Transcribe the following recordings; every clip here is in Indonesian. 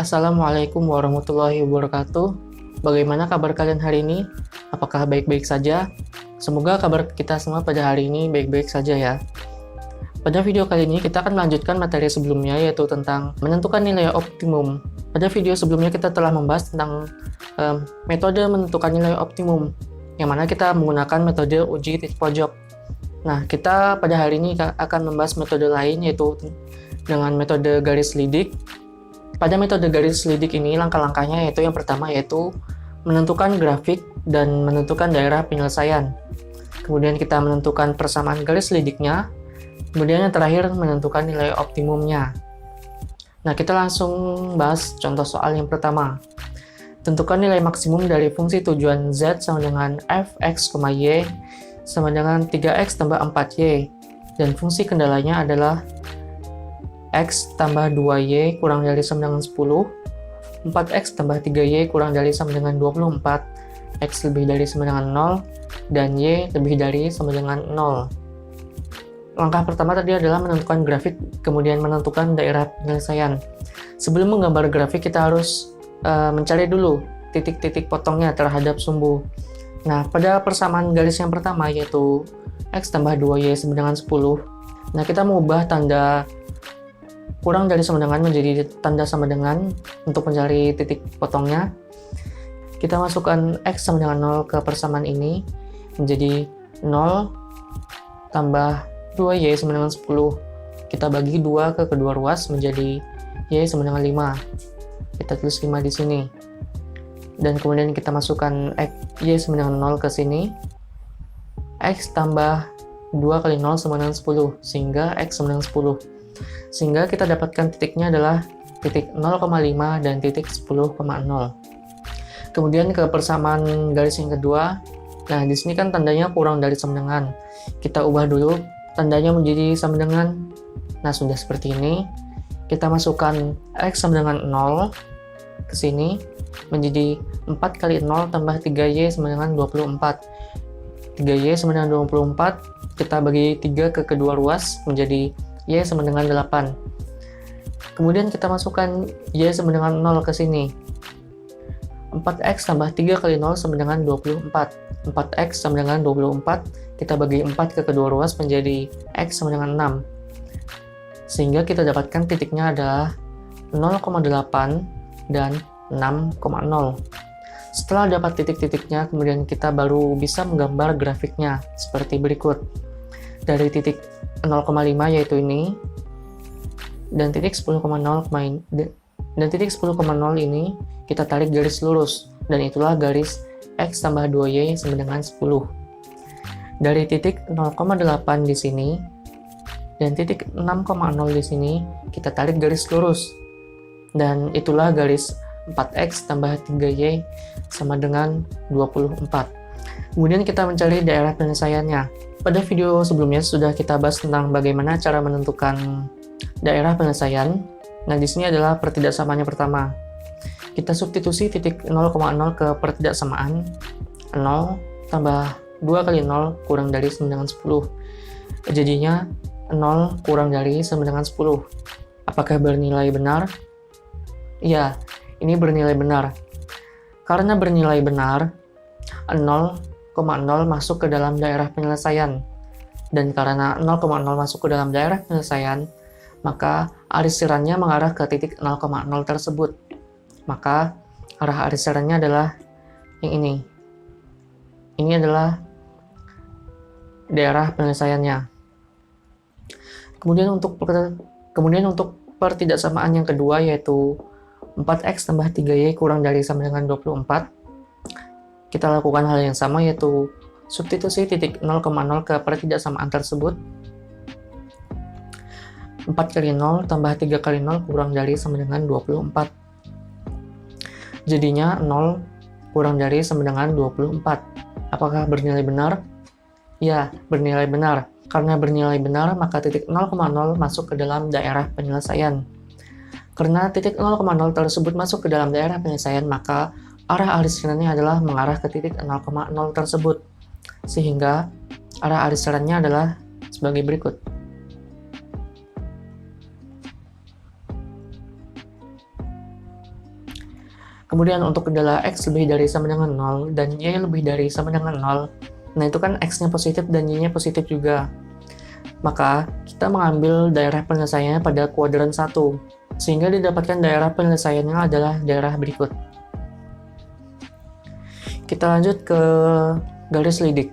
Assalamualaikum warahmatullahi wabarakatuh. Bagaimana kabar kalian hari ini? Apakah baik-baik saja? Semoga kabar kita semua pada hari ini baik-baik saja ya. Pada video kali ini kita akan melanjutkan materi sebelumnya, yaitu tentang menentukan nilai optimum. Pada video sebelumnya kita telah membahas tentang metode menentukan nilai optimum, yang mana kita menggunakan metode uji titik pojok. Nah, kita pada hari ini akan membahas metode lain, yaitu dengan metode garis lidik. Pada metode garis lidik ini, langkah-langkahnya yaitu yang pertama yaitu menentukan grafik dan menentukan daerah penyelesaian. Kemudian kita menentukan persamaan garis lidiknya. Kemudian yang terakhir menentukan nilai optimumnya. Nah, kita langsung bahas contoh soal yang pertama. Tentukan nilai maksimum dari fungsi tujuan z sama dengan fx, y sama dengan 3x tambah 4y. Dan fungsi kendalanya adalah x tambah 2y kurang dari sama dengan 10, 4x tambah 3y kurang dari sama dengan 24, x lebih dari sama dengan 0, dan y lebih dari sama dengan 0. Langkah pertama tadi adalah menentukan grafik, kemudian menentukan daerah penyelesaian. Sebelum menggambar grafik, kita harus mencari dulu titik-titik potongnya terhadap sumbu. Nah, pada persamaan garis yang pertama, yaitu x tambah 2y sama dengan 10, nah kita mengubah tanda kurang dari sama dengan menjadi tanda sama dengan untuk mencari titik potongnya. Kita masukkan x sama dengan 0 ke persamaan ini menjadi 0 tambah 2y sama dengan 10. Kita bagi 2 ke kedua ruas menjadi y sama dengan 5. Kita tulis 5 di sini. Dan kemudian kita masukkan y sama dengan 0 ke sini. X tambah 2 kali 0 sama dengan 10, sehingga x sama dengan 10. Sehingga kita dapatkan titiknya adalah titik 0,5 dan titik 10,0. Kemudian ke persamaan garis yang kedua. Nah, di sini kan tandanya kurang dari sama dengan. Kita ubah dulu tandanya menjadi sama dengan. Nah, sudah seperti ini. Kita masukkan x sama dengan 0 ke sini menjadi 4 kali 0 tambah 3y sama dengan 24. 3y sama dengan 24, kita bagi 3 ke kedua ruas menjadi y sama dengan 8. Kemudian kita masukkan y sama dengan 0 ke sini. 4x tambah 3 kali 0 sama dengan 24. 4x sama dengan 24, kita bagi 4 ke kedua ruas menjadi x sama dengan 6. Sehingga kita dapatkan titiknya adalah 0,8 dan 6,0. Setelah dapat titik-titiknya, kemudian kita baru bisa menggambar grafiknya seperti berikut. Dari titik 0,5 yaitu ini, dan titik 10,0 ini kita tarik garis lurus, dan itulah garis x tambah 2y sama dengan 10. Dari titik 0,8 di sini dan titik 6,0 di sini kita tarik garis lurus, dan itulah garis 4x tambah 3y sama dengan 24. Kemudian kita mencari daerah penyelesaiannya. Pada video sebelumnya sudah kita bahas tentang bagaimana cara menentukan daerah penyelesaian. Nah, di sini adalah pertidaksamaan yang pertama. Kita substitusi titik 0,0 ke pertidaksamaan. 0 tambah 2 kali 0 kurang dari sama dengan 10. Jadinya 0 kurang dari sama dengan 10. Apakah bernilai benar? Ya, ini bernilai benar. Karena bernilai benar, 0,0 masuk ke dalam daerah penyelesaian. Dan karena 0,0 masuk ke dalam daerah penyelesaian, maka arisirannya mengarah ke titik 0,0 tersebut. Maka arah arisirannya adalah yang ini. Ini adalah daerah penyelesaiannya. Kemudian untuk pertidaksamaan yang kedua, yaitu 4x tambah 3y kurang dari sama dengan 24. Kita lakukan hal yang sama, yaitu substitusi titik 0,0 ke pertidaksamaan tersebut. 4 kali 0 tambah 3 kali 0 kurang dari sama dengan 24. Jadinya 0 kurang dari sama dengan 24. Apakah bernilai benar? Ya, bernilai benar. Karena bernilai benar, maka titik 0,0 masuk ke dalam daerah penyelesaian. Karena titik 0,0 tersebut masuk ke dalam daerah penyelesaian, maka arah arisirannya adalah mengarah ke titik 0,0 tersebut. Sehingga arah arisirannya adalah sebagai berikut. Kemudian untuk adalah X lebih dari sama dengan 0 dan Y lebih dari sama dengan 0. Nah itu kan X-nya positif dan Y-nya positif juga. Maka kita mengambil daerah penyelesaiannya pada kuadran 1, sehingga didapatkan daerah penyelesaiannya adalah daerah berikut. Kita lanjut ke garis lidik.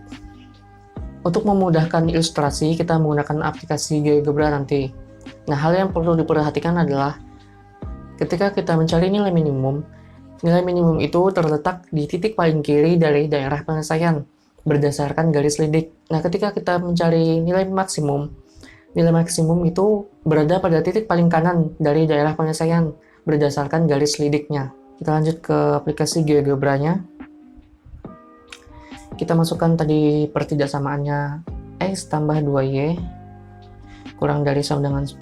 Untuk memudahkan ilustrasi, kita menggunakan aplikasi GeoGebra nanti. Nah, hal yang perlu diperhatikan adalah ketika kita mencari nilai minimum itu terletak di titik paling kiri dari daerah penyelesaian berdasarkan garis lidik. Nah, ketika kita mencari nilai maksimum itu berada pada titik paling kanan dari daerah penyelesaian berdasarkan garis lidiknya. Kita lanjut ke aplikasi GeoGebra-nya. Kita masukkan tadi pertidaksamaannya X tambah 2Y kurang dari sama dengan 10.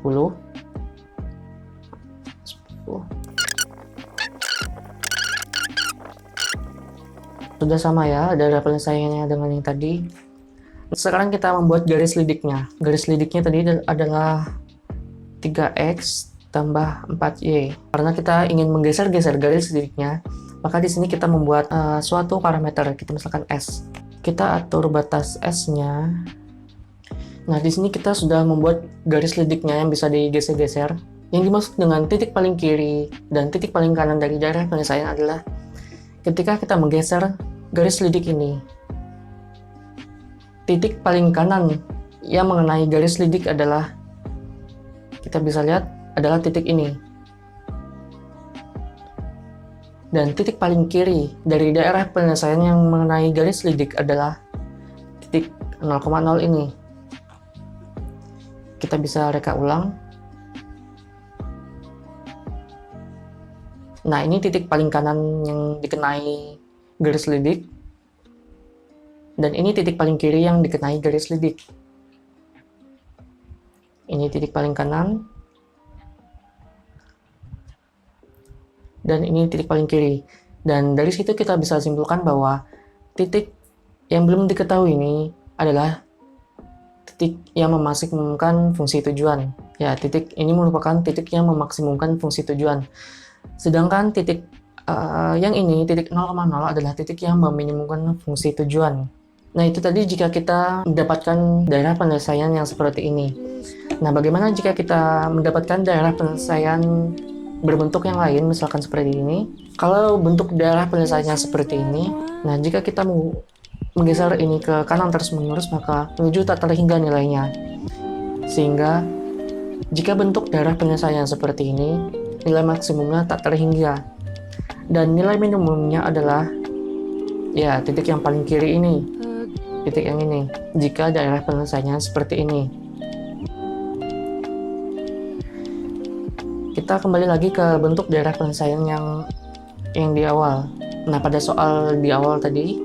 Sudah sama ya daerah penyelesaiannya dengan yang tadi. Sekarang kita membuat garis lidiknya. Garis lidiknya tadi adalah 3X tambah 4Y. Karena kita ingin menggeser-geser garis lidiknya, maka di sini kita membuat suatu parameter. Kita misalkan S. Kita atur batas S-nya. Nah, di sini kita sudah membuat garis lidiknya yang bisa digeser-geser. Yang dimaksud dengan titik paling kiri dan titik paling kanan dari daerah penyelesaian adalah ketika kita menggeser garis lidik ini. Titik paling kanan yang mengenai garis lidik adalah, kita bisa lihat, adalah titik ini. Dan titik paling kiri dari daerah penyelesaian yang mengenai garis lidik adalah titik 0,0 ini. Kita bisa reka ulang. Nah, ini titik paling kanan yang dikenai garis lidik. Dan ini titik paling kiri yang dikenai garis lidik. Ini titik paling kanan. Dan ini titik paling kiri. Dan dari situ kita bisa simpulkan bahwa titik yang belum diketahui ini adalah titik yang memaksimumkan fungsi tujuan. Ya, titik ini merupakan titik yang memaksimumkan fungsi tujuan. Sedangkan titik yang ini, titik 0,0 adalah titik yang meminimumkan fungsi tujuan. Nah, itu tadi jika kita mendapatkan daerah penyelesaian yang seperti ini. Nah, bagaimana jika kita mendapatkan daerah penyelesaian berbentuk yang lain, misalkan seperti ini? Kalau bentuk daerah penyelesaiannya seperti ini, nah jika kita mau menggeser ini ke kanan terus-menerus, maka menuju tak terhingga nilainya. Sehingga, jika bentuk daerah penyelesaian seperti ini, nilai maksimumnya tak terhingga. Dan nilai minimumnya adalah, ya, titik yang paling kiri ini. Titik yang ini, jika daerah penyelesaiannya seperti ini. Kita kembali lagi ke bentuk daerah penyelesaian yang di awal. Nah, pada soal di awal tadi,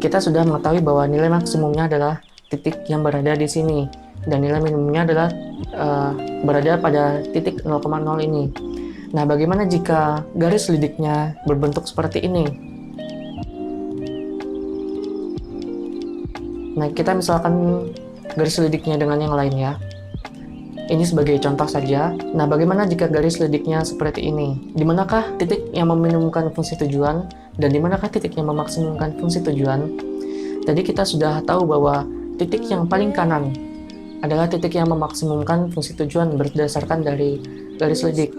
kita sudah mengetahui bahwa nilai maksimumnya adalah titik yang berada di sini, dan nilai minimumnya adalah berada pada titik 0,0 ini. Nah, bagaimana jika garis lidiknya berbentuk seperti ini? Nah, kita misalkan garis lidiknya dengan yang lain ya. Ini sebagai contoh saja. Nah, bagaimana jika garis lidiknya seperti ini? Di manakah titik yang meminimumkan fungsi tujuan dan di manakah titik yang memaksimumkan fungsi tujuan? Tadi kita sudah tahu bahwa titik yang paling kanan adalah titik yang memaksimumkan fungsi tujuan berdasarkan dari garis lidik.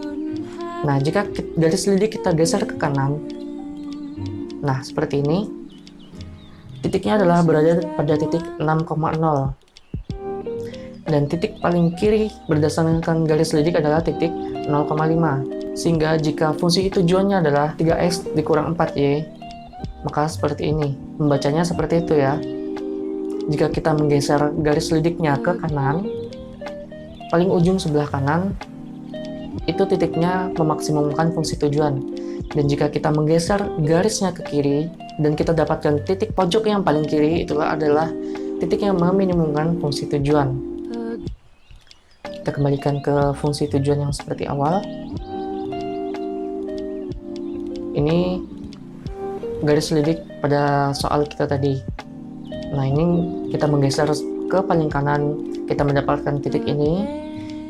Nah, jika garis lidik kita geser ke kanan, nah seperti ini. Titiknya adalah berada pada titik 6,0 dan titik paling kiri berdasarkan garis lidik adalah titik 0,5, sehingga jika fungsi tujuannya adalah 3x dikurang 4y, maka seperti ini, membacanya seperti itu ya. Jika kita menggeser garis lidiknya ke kanan, paling ujung sebelah kanan itu titiknya memaksimumkan fungsi tujuan, dan jika kita menggeser garisnya ke kiri dan kita dapatkan titik pojok yang paling kiri, itulah adalah titik yang meminimumkan fungsi tujuan. Kita kembalikan ke fungsi tujuan yang seperti awal. Ini garis lidik pada soal kita tadi. Nah, ini kita menggeser ke paling kanan, kita mendapatkan titik ini,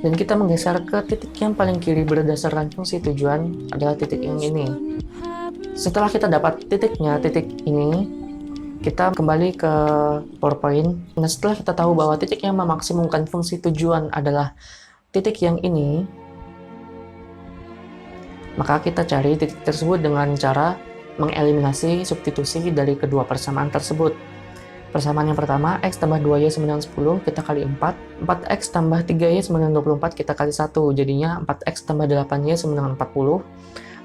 dan kita menggeser ke titik yang paling kiri berdasarkan fungsi tujuan adalah titik yang ini. Setelah kita dapat titiknya, titik ini, kita kembali ke PowerPoint. Nah, setelah kita tahu bahwa titik yang memaksimumkan fungsi tujuan adalah titik yang ini, maka kita cari titik tersebut dengan cara mengeliminasi substitusi dari kedua persamaan tersebut. Persamaan yang pertama, X tambah 2Y sama dengan 10, kita kali 4. 4X tambah 3Y sama dengan 24, kita kali 1. Jadinya 4X tambah 8Y sama dengan 40.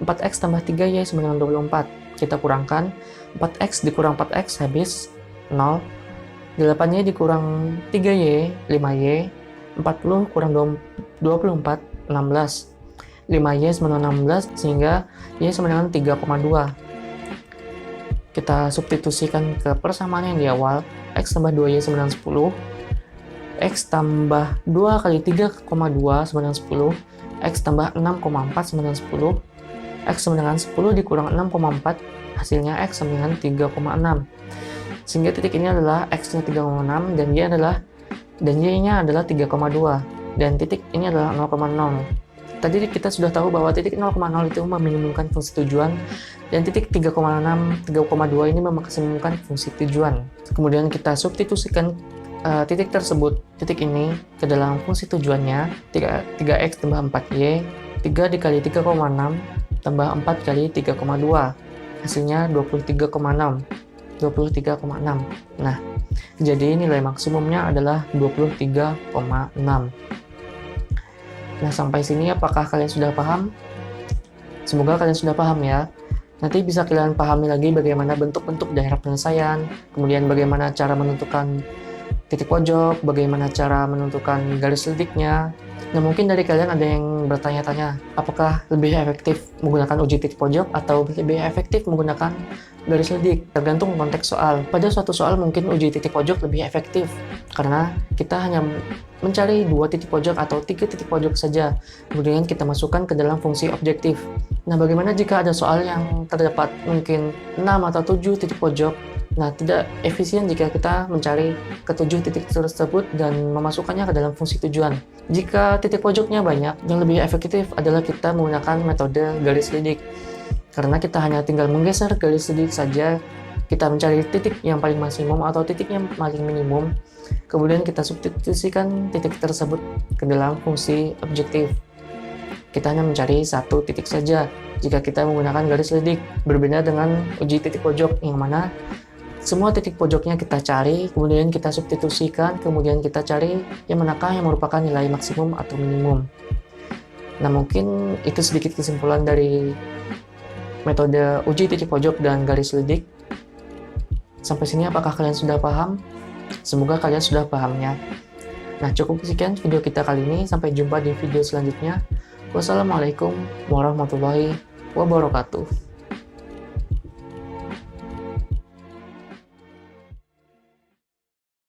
4X tambah 3Y sama dengan 24. Kita kurangkan. 4X dikurang 4X habis 0. 8Y dikurang 3Y, 5Y. 40 kurang 24, 16. 5Y sama dengan 16, sehingga Y sama dengan 3,2. Kita substitusikan ke persamaan yang di awal. X tambah 2Y sama dengan 10. X tambah 2 kali 3,2 sama dengan 10. X tambah 6,4 sama dengan 10. X sama dengan 10 dikurang 6,4, hasilnya X sama dengan 3,6. Sehingga titik ini adalah X-nya 3,6 dan Y-nya adalah 3,2. Dan titik ini adalah 0,0. Tadi kita sudah tahu bahwa titik 0,0 itu meminimumkan fungsi tujuan, dan titik 3,6, 3,2 ini memaksimumkan fungsi tujuan. Kemudian kita substitusikan titik tersebut, titik ini, ke dalam fungsi tujuannya. 3x tambah 4y, 3 dikali 3,6 tambah 4 kali 3,2, hasilnya 23,6. Nah, jadi nilai maksimumnya adalah 23,6. Nah, sampai sini apakah kalian sudah paham? Semoga kalian sudah paham ya. Nanti bisa kalian pahami lagi bagaimana bentuk-bentuk daerah penyelesaian, kemudian bagaimana cara menentukan titik pojok, bagaimana cara menentukan garis lidiknya. Nah, mungkin dari kalian ada yang bertanya-tanya, apakah lebih efektif menggunakan uji titik pojok atau lebih efektif menggunakan garis lidik? Tergantung konteks soal. Pada suatu soal mungkin uji titik pojok lebih efektif, karena kita hanya mencari 2 titik pojok atau 3 titik pojok saja, kemudian kita masukkan ke dalam fungsi objektif. Nah, bagaimana jika ada soal yang terdapat mungkin 6 atau 7 titik pojok? Nah, tidak efisien jika kita mencari ke-7 titik tersebut dan memasukkannya ke dalam fungsi tujuan. Jika titik pojoknya banyak, yang lebih efektif adalah kita menggunakan metode garis lidik. Karena kita hanya tinggal menggeser garis lidik saja, kita mencari titik yang paling maksimum atau titik yang paling minimum, kemudian kita substitusikan titik tersebut ke dalam fungsi objektif. Kita hanya mencari satu titik saja jika kita menggunakan garis lidik, berbeda dengan uji titik pojok yang mana semua titik pojoknya kita cari, kemudian kita substitusikan, kemudian kita cari yang manakah yang merupakan nilai maksimum atau minimum. Nah, mungkin itu sedikit kesimpulan dari metode uji titik pojok dan garis lidik. Sampai sini apakah kalian sudah paham? Semoga kalian sudah pahamnya. Nah, cukup sekian video kita kali ini. Sampai jumpa di video selanjutnya. Wassalamualaikum warahmatullahi wabarakatuh.